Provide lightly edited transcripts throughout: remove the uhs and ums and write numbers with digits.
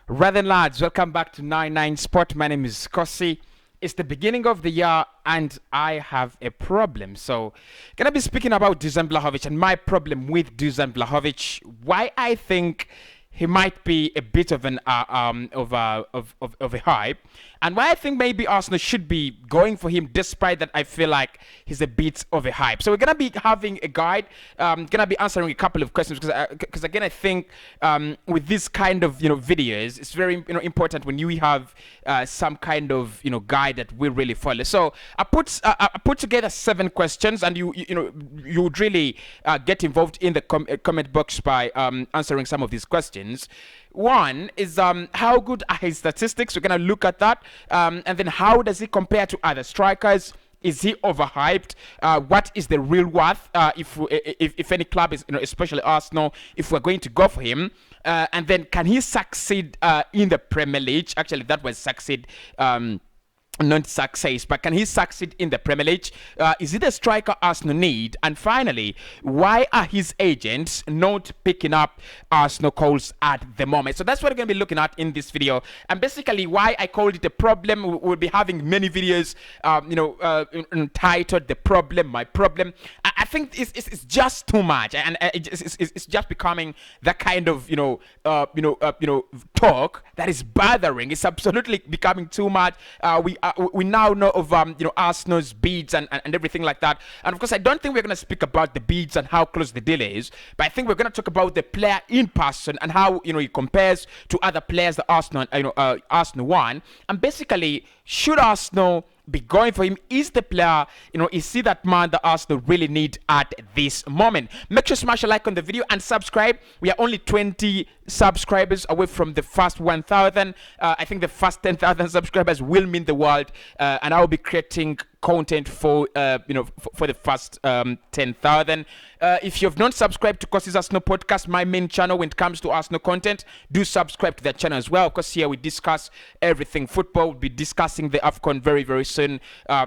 Rather lads, welcome back to 99 Sport. My name is Cossy. It's the beginning of the year and I have a problem. So, gonna be speaking about DUSAN VLAHOVIC and my problem with DUSAN VLAHOVIC. Why I think he might be a bit of an of a hype, and why I think maybe Arsenal should be going for him, despite that I feel like he's a bit of a hype. So we're gonna be having a guide, gonna be answering a couple of questions because again I think with this kind of videos, it's very important when you have some kind of guide that we really follow. So I put together 7 questions, and you would really get involved in the comment box by answering some of these questions. One is how good are his statistics? We're gonna look at that, and then how does he compare to other strikers? Is he overhyped? What is the real worth? If any club is, especially Arsenal, if we're going to go for him, and then can he succeed in the Premier League? Actually, that was succeed. Not success, but can he succeed in the Premier League? Is he the striker Arsenal need? And finally, why are his agents not picking up Arsenal calls at the moment? So that's what we're going to be looking at in this video, and basically why I called it a problem. We'll be having many videos, entitled "The Problem," my problem. I think it's just too much, and it's just becoming that kind of talk that is bothering. It's absolutely becoming too much. We now know of Arsenal's bids and everything like that, and of course I don't think we're going to speak about the bids and how close the deal is, but I think we're going to talk about the player in person and how he compares to other players that Arsenal won, and basically should Arsenal be going for him? Is the player, is he that man that Arsenal really need at this moment? Make sure to smash a like on the video and subscribe. We are only 20 subscribers away from the first 1,000. I think the first 10,000 subscribers will mean the world, and I will be creating content for for the first 10,000. If you have not subscribed to Cossy's Arsenal podcast, my main channel when it comes to Arsenal content, do subscribe to that channel as well, because here we discuss everything football. We'll be discussing the AFCON very, very soon,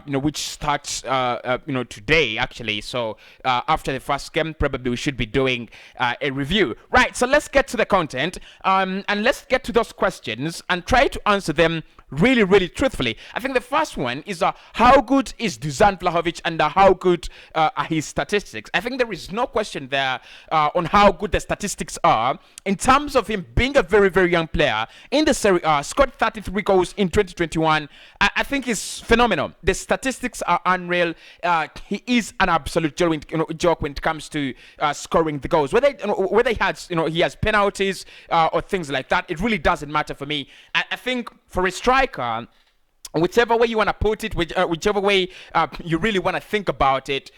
which starts today actually. So after the first game, probably we should be doing a review. Right, so let's get to the content, and let's get to those questions and try to answer them really, really truthfully. I think the first one is how good is DUSAN VLAHOVIC, and how good are his statistics? I think there is no question there on how good the statistics are in terms of him being a very, very young player in the Serie A. Scored 33 goals in 2021. I think it's phenomenal. The statistics are unreal. He is an absolute joke when it comes to scoring the goals. Whether he has penalties or things like that, it really doesn't matter for me. I think for a striker, whichever way you want to put it, whichever way you really want to think about it,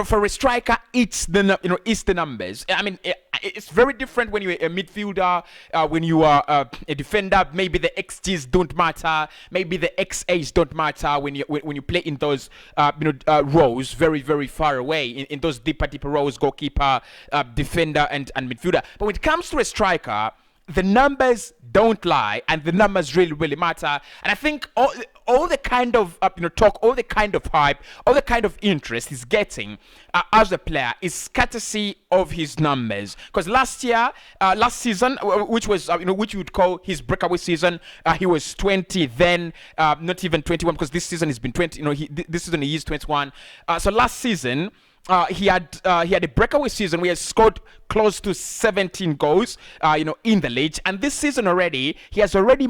for a striker, it's the numbers. I mean, it's very different when you're a midfielder, when you are a defender. Maybe the XGs don't matter, maybe the XAs don't matter when you play in those roles very, very far away, in those deeper roles, goalkeeper, defender, and midfielder. But when it comes to a striker, the numbers don't lie, and the numbers really, really matter. And I think all the kind of talk, all the kind of hype, all the kind of interest he's getting as a player is courtesy of his numbers. Because last season, which was which you would call his breakaway season, he was 20. Then not even 21, because this season he's been 20. This season he is 21. So last season, he had a breakaway season where he scored close to 17 goals, in the league. And this season already, he has already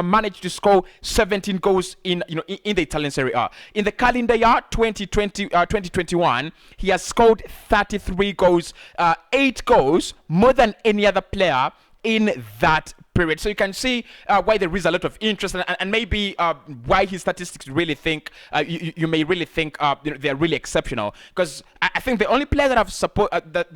managed to score 17 goals in the Italian Serie A. In the calendar year 2021, he has scored 33 goals, 8 goals more than any other player in that period. So you can see why there is a lot of interest, and maybe why his statistics really think you may really think they're really exceptional. Because I think the only player that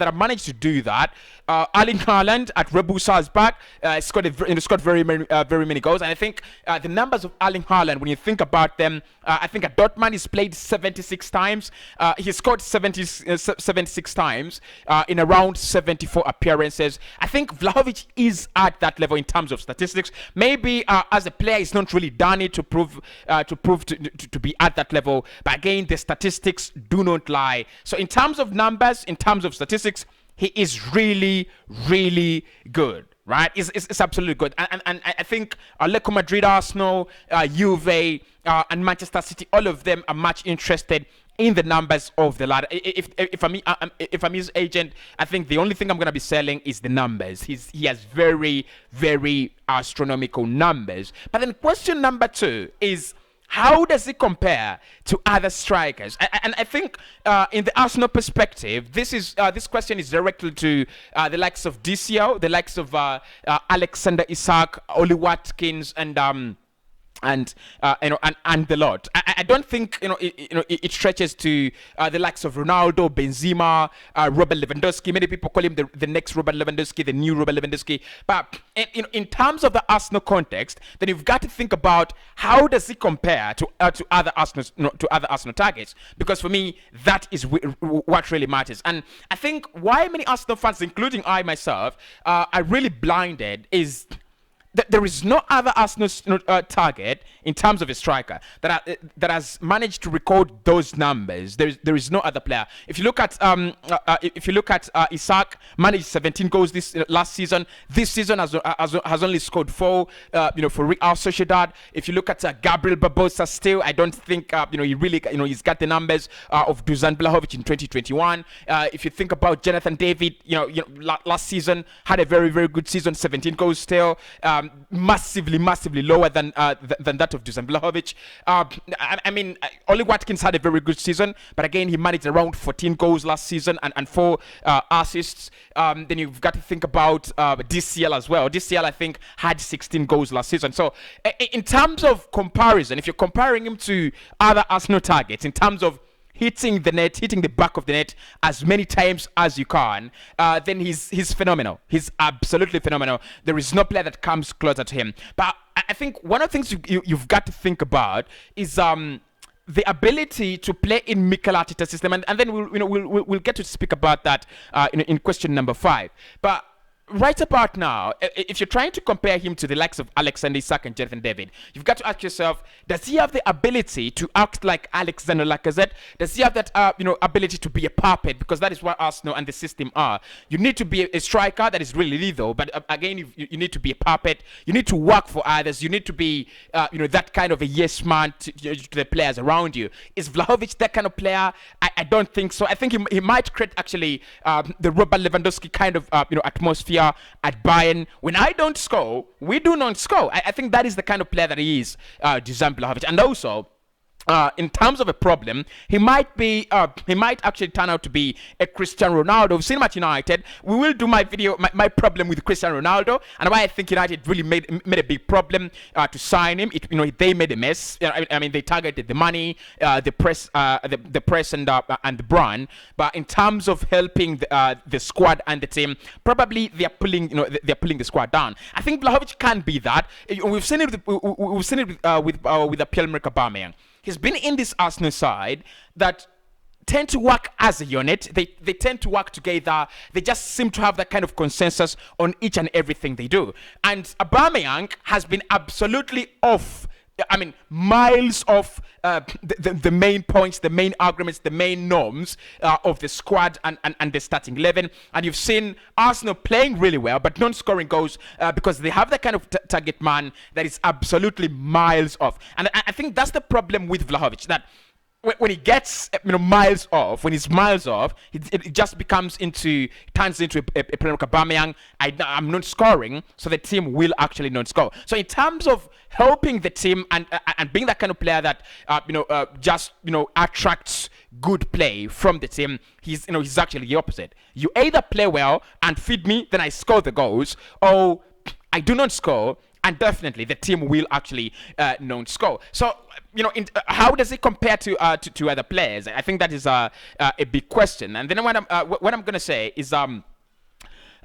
have managed to do that, Erling Haaland at Red Bull Salzburg, scored very many goals. And I think the numbers of Erling Haaland, when you think about them, I think at Dortmund he's played 76 times. He scored 76 times in around 74 appearances. I think VLAHOVIC is at that level in terms of statistics. Maybe as a player, he's not really done it to prove to be at that level. But again, the statistics do not lie. So in terms of numbers, in terms of statistics, he is really, really good. right? It's absolutely good. And I think Atletico Madrid, Arsenal, Juve, and Manchester City, all of them are much interested in the numbers of the ladder. If I'm his agent, I think the only thing I'm going to be selling is the numbers. He has very, very astronomical numbers. But then question number 2 is, how does it compare to other strikers? And I think in the Arsenal perspective, this question is directed to the likes of DCL, the likes of Alexander Isak, Oli Watkins, and the lot. I don't think it stretches to the likes of Ronaldo, Benzema, Robert Lewandowski. Many people call him the next Robert Lewandowski, the new Robert Lewandowski. But in terms of the Arsenal context, then you've got to think about how does it compare to other Arsenal targets. Because for me, that is what really matters. And I think why many Arsenal fans, including I myself, are really blinded is there is no other Arsenal target in terms of a striker that has managed to record those numbers. There is no other player. If you look at Isak, managed 17 goals this last season. This season has only scored 4. For Real Sociedad. If you look at Gabriel Barbosa, still I don't think he really he's got the numbers of Dusan VLAHOVIC in 2021. If you think about Jonathan David, last season had a very, very good season, 17 goals still. Massively lower than that of Dusan VLAHOVIc. I mean, Oli Watkins had a very good season, but again, he managed around 14 goals last season and 4 assists. Then you've got to think about DCL as well. DCL, I think, had 16 goals last season. So, in terms of comparison, if you're comparing him to other Arsenal targets, in terms of hitting the net, hitting the back of the net as many times as you can, then he's phenomenal. He's absolutely phenomenal. There is no player that comes closer to him. But I think one of the things you've got to think about is the ability to play in Mikel Arteta's system, and then we'll get to speak about that in question number 5. But right about now, if you're trying to compare him to the likes of Alexander Isak and Jonathan David, you've got to ask yourself, does he have the ability to act like Alexander Lacazette? Does he have that ability to be a puppet? Because that is what Arsenal and the system are. You need to be a striker that is really lethal, but again, you need to be a puppet. You need to work for others. You need to be that kind of a yes man to the players around you. Is VLAHOVIC that kind of player? I don't think so. I think he might create actually the Robert Lewandowski kind of atmosphere at Bayern. When I don't score, we do not score. I think that is the kind of player that he is, Dusan VLAHOVIc. And also, in terms of a problem, he might actually turn out to be a Cristiano Ronaldo. We've seen him at United. We will do my video, my problem with Cristiano Ronaldo, and why I think United really made a big problem to sign him. They made a mess. I mean, they targeted the money, the press, and the brand. But in terms of helping the squad and the team, probably they're pulling the squad down. I think VLAHOVIc can be that. We've seen it with Pierre-Emerick Aubameyang. He's been in this Arsenal side that tend to work as a unit. They tend to work together. They just seem to have that kind of consensus on each and everything they do. And Aubameyang has been absolutely off. I mean, miles off the main points, the main arguments, the main norms of the squad and the starting 11. And you've seen Arsenal playing really well, but not scoring goals because they have that kind of target man that is absolutely miles off. And I think that's the problem with VLAHOVIc, that when he gets miles off, it just turns into a Pierre-Emerick Aubameyang. I'm not scoring, so the team will actually not score. So in terms of helping the team and being that kind of player that just attracts good play from the team, he's actually the opposite. You either play well and feed me, then I score the goals, or I do not score, and definitely the team will actually not score. So how does it compare to other players? I think that is a big question. And then what I'm gonna say is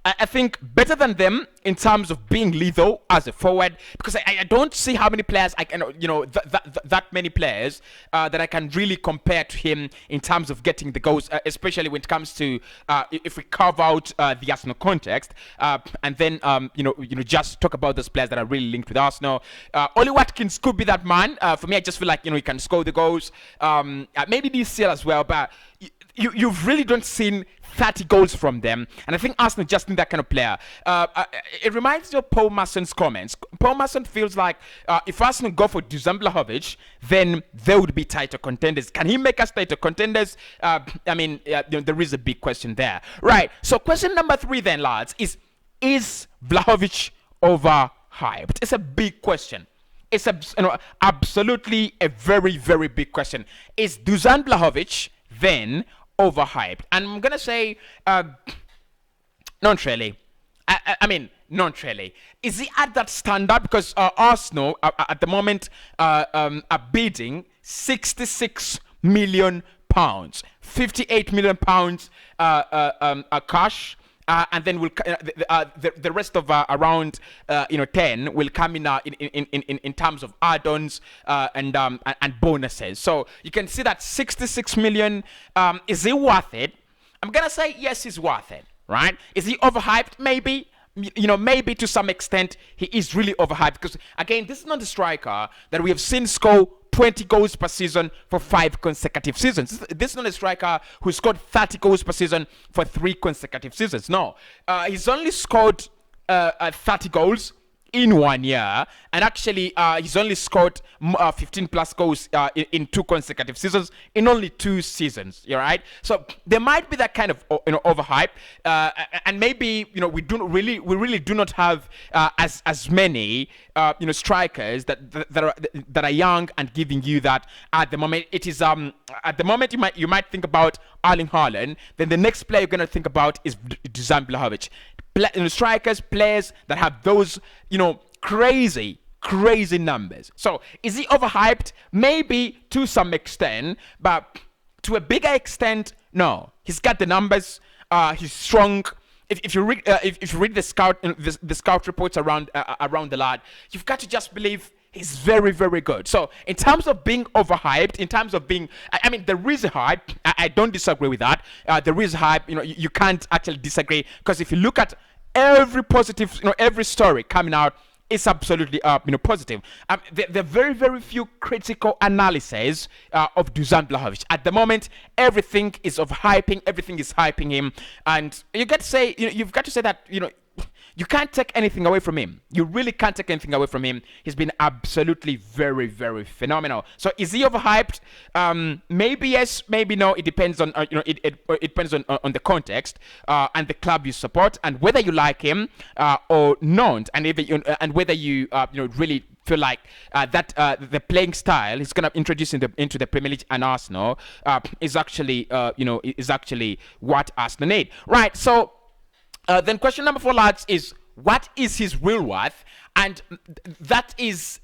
I think better than them in terms of being lethal as a forward, because I don't see how many players I can, that many players that I can really compare to him in terms of getting the goals, especially when it comes to if we carve out the Arsenal context, and then just talk about those players that are really linked with Arsenal. Oli Watkins could be that man. For me, I just feel like he can score the goals. Maybe DCL as well, but you've really don't seen 30 goals from them, and I think Arsenal just need that kind of player. It reminds me of Paul Mason's comments. Paul Mason feels like if Arsenal go for DUSAN VLAHOVIC, then they would be title contenders. Can he make us title contenders? I mean, there is a big question there. Right, so question number 3 then, lads, is VLAHOVIC overhyped? It's a big question. It's absolutely a very, very big question. Is DUSAN VLAHOVIC then overhyped? And I'm gonna say not really. I mean, not really. Is he at that standard? Because Arsenal at the moment are bidding 66 million pounds, 58 million pounds cash. And then the rest of around 10 will come in terms of add-ons and bonuses. So you can see that 66 million. Is it worth it? I'm gonna say yes, it's worth it. Right? Is he overhyped? Maybe. Maybe to some extent he is really overhyped, because again, this is not a striker that we have seen score 20 goals per season for 5 consecutive seasons. This is not a striker who scored 30 goals per season for 3 consecutive seasons. No, he's only scored 30 goals in 1 year, and actually he's only scored 15 plus goals in 2 consecutive seasons in only 2 seasons. You're right. So there might be that kind of overhype, and maybe we really do not have as many strikers that are young and giving you that at the moment. It is at the moment you might think about Erling Haaland. Then the next player you're gonna think about is DUSAN VLAHOVIc. Strikers, players that have those, crazy numbers. So is he overhyped? Maybe to some extent, but to a bigger extent, no. He's got the numbers. He's strong. If you read the scout reports around the lad, you've got to just believe he's very, very good. So in terms of being overhyped, in terms of being, I mean, there is a hype. I don't disagree with that. There is hype. You can't actually disagree, because if you look at every positive, every story coming out, it's absolutely positive. There are very, very few critical analyses of DUSAN VLAHOVIc. At the moment, everything is everything is hyping him, and you got to say, you've got to say that you can't take anything away from him. You really can't take anything away from him. He's been absolutely very, very phenomenal. So is he overhyped? Maybe yes, maybe no. It depends on it depends on the context and the club you support, and whether you like him or not, and whether you really feel like that the playing style he's gonna introduce into the Premier League and Arsenal is actually what Arsenal need. Right. So. Then question number 4, lads, is what is his real worth? And that is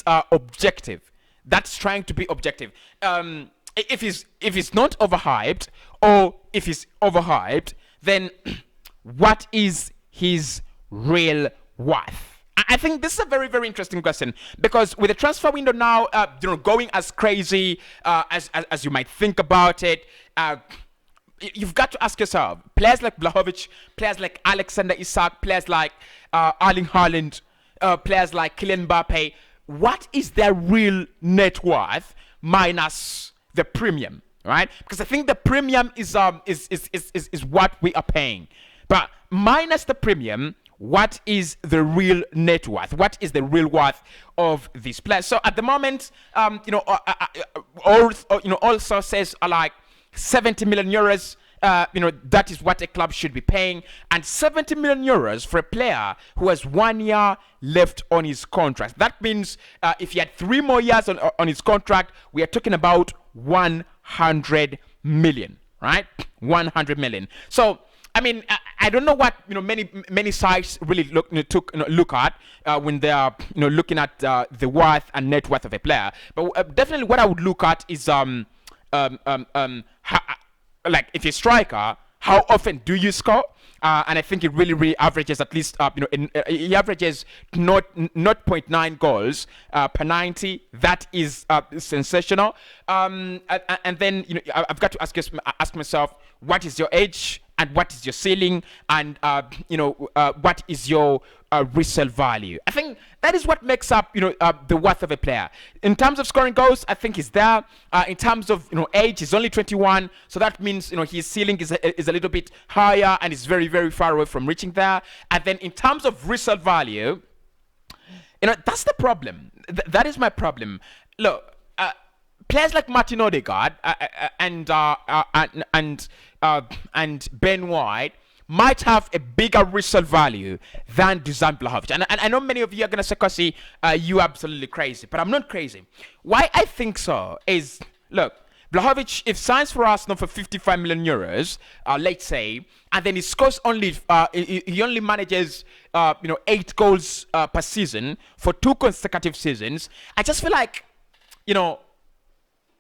objective. That's trying to be objective. If he's not overhyped, or if he's overhyped, then what is his real worth? I think this is a very, very interesting question, because with the transfer window now, going as crazy as you might think about it. You've got to ask yourself, players like VLAHOVIc, players like Alexander Isak, players like Erling Haaland, players like Kylian Mbappe, what is their real net worth minus the premium, right? Because I think the premium is what we are paying, but minus the premium, what is the real net worth? What is the real worth of these players? So at the moment, all sources are like 70 million euros, that is what a club should be paying. And 70 million euros for a player who has 1 year left on his contract. That means if he had 3 more years on his contract, we are talking about 100 million, right? 100 million. So, I mean, I don't know what many sites really look at when they are looking at the worth and net worth of a player. But definitely, what I would look at is like if you're a striker, how often do you score? And I think it really averages at least he averages 0.9 goals per 90. That is sensational. And then I've got to ask myself, what is your age? and what is your ceiling, and what is your resale value. I think that is what makes up the worth of a player. In terms of scoring goals, I think he's there. In terms of age, he's only 21, so that means his ceiling is a little bit higher, and is very, very far away from reaching there. And then in terms of resale value, that's the problem. That is my problem. Look, players like Martin Odegaard and Ben White might have a bigger resale value than Dusan Vlahovic. And I know many of you are going to say, Cossy, you absolutely crazy. But I'm not crazy. Why I think so is, look, Vlahovic, if signs for Arsenal for 55 million euros, let's say, and then he scores only, he only manages, 8 goals per season for 2 consecutive seasons, I just feel like,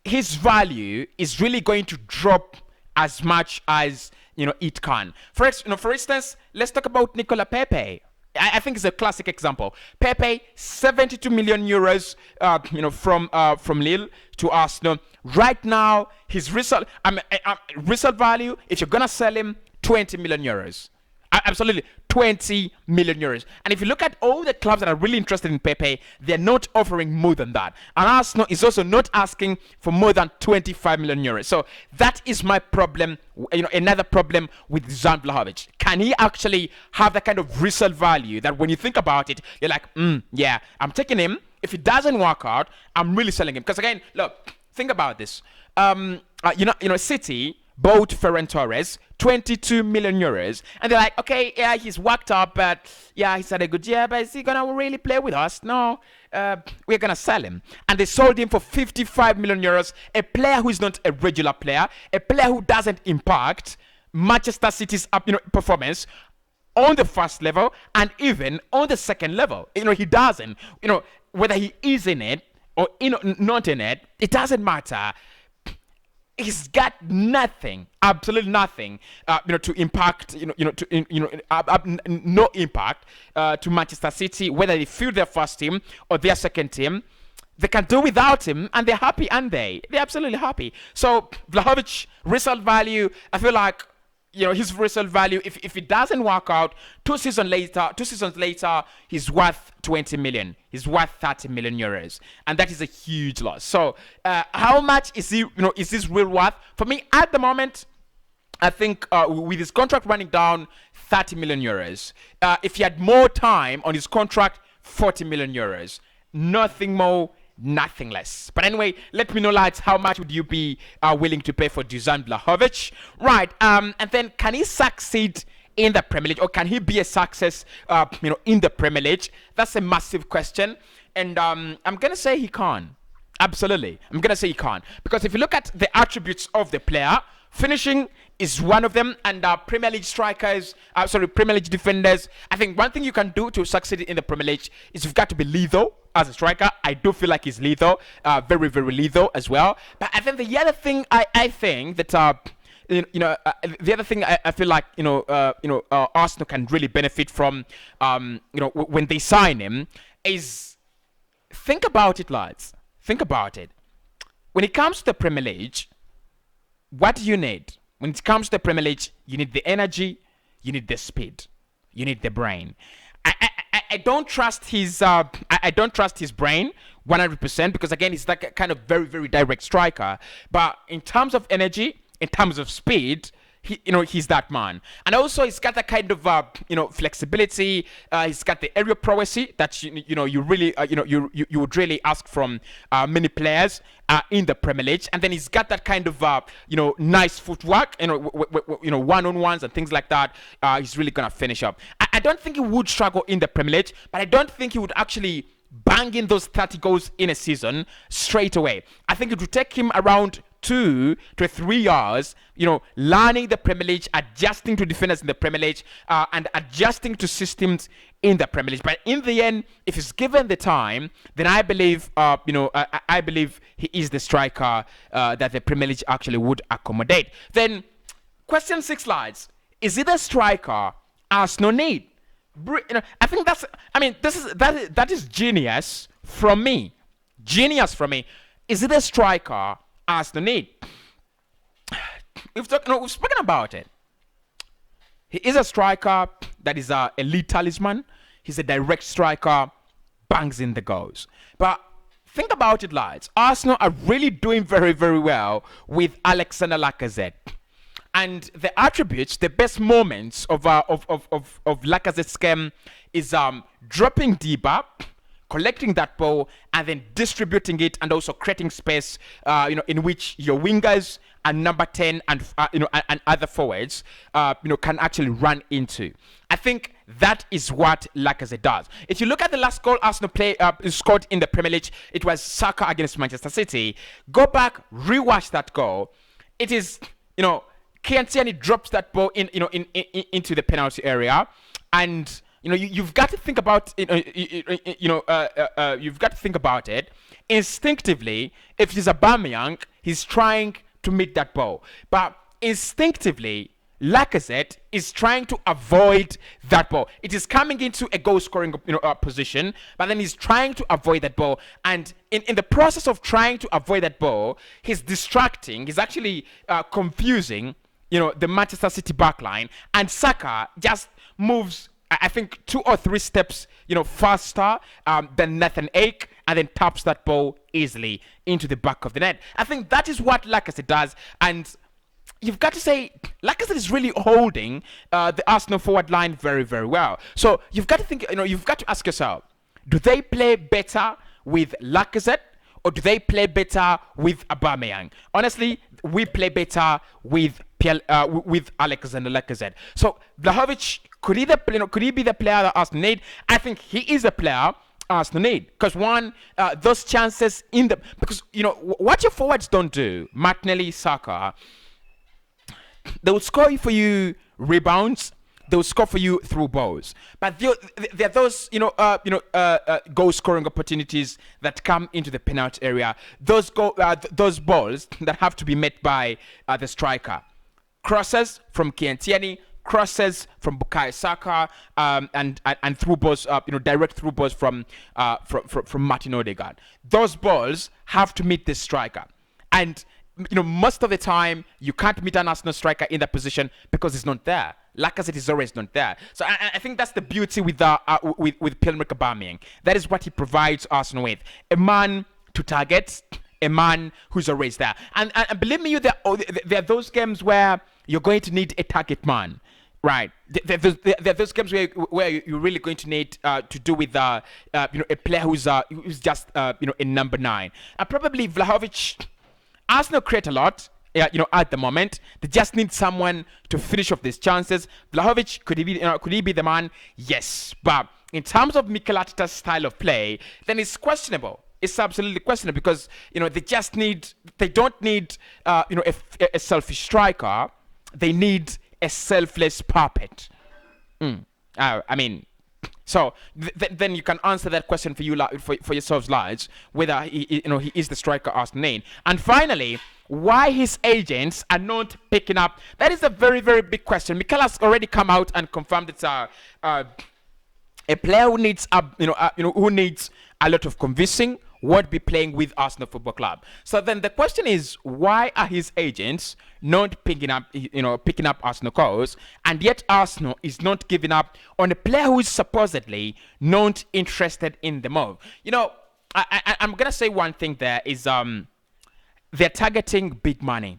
his value is really going to drop as much as it can. For instance, let's talk about Nicola Pepe. I think it's a classic example. Pepe, 72 million euros, from Lille to Arsenal. Right now, his resale value, if you're gonna sell him, 20 million euros. Absolutely, 20 million euros. And if you look at all the clubs that are really interested in Pepe, they're not offering more than that. And Arsenal is also not asking for more than 25 million euros. So that is my problem, another problem with Dusan Vlahovic. Can he actually have that kind of resale value that when you think about it, you're like, yeah, I'm taking him. If it doesn't work out, I'm really selling him. Because again, look, think about this. City bought Ferran Torres, 22 million euros, and they're like, okay, yeah, he's worked up, but yeah, he's had a good year, but is he gonna really play with us? No, we're gonna sell him. And they sold him for 55 million euros, a player who is not a regular player, a player who doesn't impact Manchester City's performance on the first level and even on the second level. He doesn't. Whether he is in it or not in it, it doesn't matter. He's got nothing, absolutely nothing, to impact, no impact to Manchester City, whether they field their first team or their second team. They can do without him, and they're happy, and they're absolutely happy. So Vlahovic resale value, I feel like, his resale value, if it doesn't work out, 2 seasons later, he's worth 20 million. He's worth 30 million euros. And that is a huge loss. So how much is he, is this real worth? For me, at the moment, I think with his contract running down, 30 million euros. If he had more time on his contract, 40 million euros. Nothing more, nothing less. But anyway, let me know, lads, how much would you be willing to pay for Dusan Vlahovic? Right, and then can he succeed in the Premier League, or can he be a success in the Premier League? That's a massive question, and I'm gonna say he can. Absolutely, I'm gonna say he can, because if you look at the attributes of the player, finishing is one of them, and Premier League Premier League defenders, I think one thing you can do to succeed in the Premier League is you've got to be lethal as a striker. I do feel like he's lethal, very, very lethal as well. But I think the other thing I think that the other thing I feel like Arsenal can really benefit from when they sign him is, think about it, lads. Think about it. When it comes to the Premier League, what do you need? When it comes to the Premier League, you need the energy, you need the speed, you need the brain. I don't trust his I don't trust his brain 100%, because again, he's like a kind of very, very direct striker. But in terms of energy, in terms of speed, he's that man. And also, he's got that kind of flexibility. He's got the aerial prowess that you really you would really ask from many players in the Premier League. And then he's got that kind of nice footwork, one-on-ones and things like that. He's really gonna finish up. I don't think he would struggle in the Premier League, but I don't think he would actually bang in those 30 goals in a season straight away. I think it would take him around 2 to 3 years, learning the Premier League, adjusting to defenders in the Premier League, and adjusting to systems in the Premier League. But in the end, if he's given the time, then I believe, I believe he is the striker that the Premier League actually would accommodate. Then, question 6, lads: is he the striker Arsenal need? I think that is genius from me. Genius from me. Is it a striker Arsenal need? We've spoken about it. He is a striker that is a elite talisman. He's a direct striker, bangs in the goals. But think about it, lads. Arsenal are really doing very, very well with Alexander Lacazette. And the attributes, the best moments of Lacazette's game is dropping deep up, collecting that ball, and then distributing it, and also creating space, in which your wingers and number 10 and and other forwards, can actually run into. I think that is what Lacazette does. If you look at the last goal Arsenal scored in the Premier League, it was Saka against Manchester City. Go back, rewatch that goal. It is, Kiantiani drops that ball into the penalty area, and you've got to think about you've got to think about it instinctively. If he's Aubameyang, he's trying to meet that ball, but instinctively Lacazette is trying to avoid that ball. It is coming into a goal scoring position, but then he's trying to avoid that ball, and in the process of trying to avoid that ball, he's distracting, he's actually confusing the Manchester City backline, and Saka just moves, I think, 2 or 3 steps faster than Nathan Ake, and then taps that ball easily into the back of the net. I think that is what Lacazette does, and you've got to say Lacazette is really holding the Arsenal forward line very, very well. So you've got to think, you've got to ask yourself, do they play better with Lacazette, or do they play better with Aubameyang? Honestly, we play better with Alexander Lacazette. So VLAHOVIC, could he be the player that Arsenal need? I think he is the player Arsenal need, because those chances because what your forwards don't do, Martinelli, Saka, they will score for you rebounds, they will score for you through balls, but there are those goal scoring opportunities that come into the penalty area, those balls that have to be met by the striker. Crosses from Kiantiani, crosses from Bukayo Saka, and through balls, direct through balls from Martin Odegaard. Those balls have to meet this striker, and most of the time you can't meet an Arsenal striker in that position because he's not there. Lacazette is always not there. So I think that's the beauty with Pierre-Emerick Aubameyang. That is what he provides Arsenal with: a man to target, a man who's always there. And believe me, there are those games where you're going to need a target man, right? There are those games where you're really going to need to do with a player who's just a number 9. And probably VLAHOVIC. Arsenal create a lot, at the moment. They just need someone to finish off these chances. VLAHOVIC, could he be the man? Yes, but in terms of Mikel Arteta's style of play, then it's questionable. It's absolutely questionable because they don't need a selfish striker. They need a selfless puppet. So then you can answer that question for you for yourselves, lads, whether he is the striker Arsenal need. And finally, why his agents are not picking up? That is a very, very big question. Mikel has already come out and confirmed it's a player who needs who needs a lot of convincing won't be playing with Arsenal Football Club. So then the question is, why are his agents not picking up Arsenal calls, and yet Arsenal is not giving up on a player who is supposedly not interested in the move? I'm gonna say one thing there is they're targeting big money.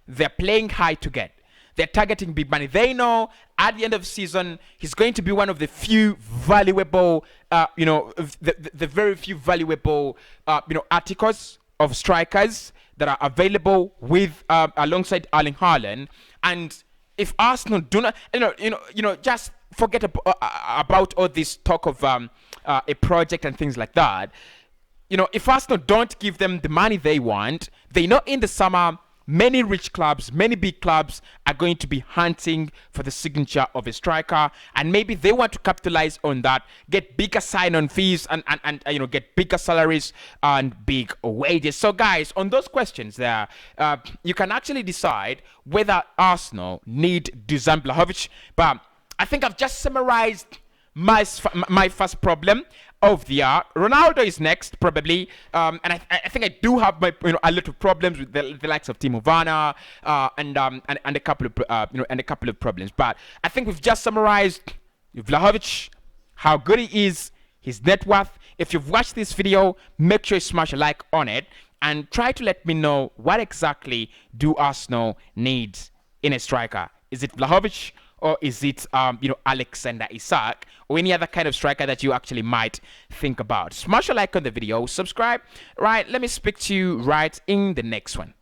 They're playing high to get. They're targeting big money. They know at the end of the season, he's going to be one of the few valuable, the very few valuable, articles of strikers that are available with alongside Erling Haaland. And if Arsenal do not, just forget about all this talk of a project and things like that. If Arsenal don't give them the money they want, they know in the summer, many rich clubs, many big clubs are going to be hunting for the signature of a striker, and maybe they want to capitalize on that, get bigger sign-on fees, and get bigger salaries and big wages. So, guys, on those questions there, you can actually decide whether Arsenal need Dusan VLAHOVIC. But I think I've just summarized my first problem of the year. Ronaldo is next, probably, and I think I do have my a little problems with the likes of Timo Werner, and a couple of and a couple of problems. But I think we've just summarized VLAHOVIC, how good he is, his net worth. If you've watched this video, make sure you smash a like on it and try to let me know what exactly do Arsenal need in a striker. Is it VLAHOVIC, or is it Alexander Isak, or any other kind of striker that you actually might think about? Smash a like on the video, subscribe. Right, let me speak to you right in the next one.